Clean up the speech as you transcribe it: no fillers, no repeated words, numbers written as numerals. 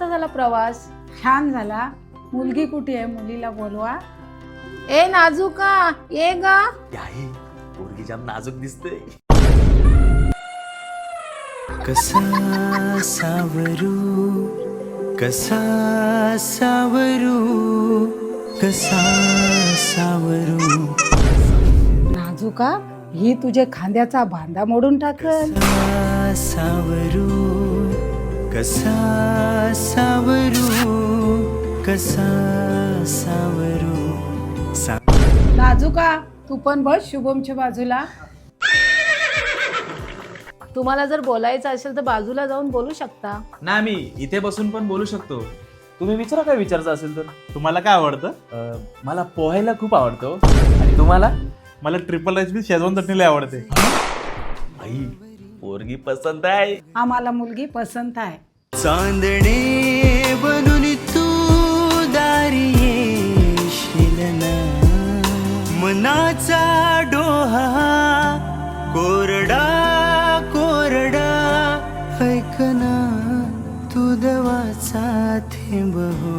कसा झाला प्रवास? छान झाला. मुलगी कुठे आहे? मुलीला बोलवा. ए नाजूका ये ग. आई पोरगी जाम नाजूक दिसते. कसा सावरू कसा सावरू कसा सावरू नाजूका, ही तुझे खांद्याचा बांधा मोडून टाकल. कसा सावरू कसा सावरू कसा सावरू नाजूका, तू पण बस शुभमच्या बाजूला. तुम्हाला जर बोलायचं असेल तर बाजूला जाऊन बोलू शकता. ना मी इथे बसून पण बोलू शकतो. तुम्ही विचारा काय विचारायचं असेल तर. तुम्हाला काय आवडतं? मला पोहायला खूप आवडतो. आणि तुम्हाला? मला ट्रिपल राईस विथ शेजवान चटणी आवडते. आई पोरगी पसंत आहे. आम्हाला मुलगी पसंत आहे. चांदणे बनून तू दारी येशील ना, मनाचा डोहा कोरडा कोरडा ऐकना तू दवाचा थेंब हो.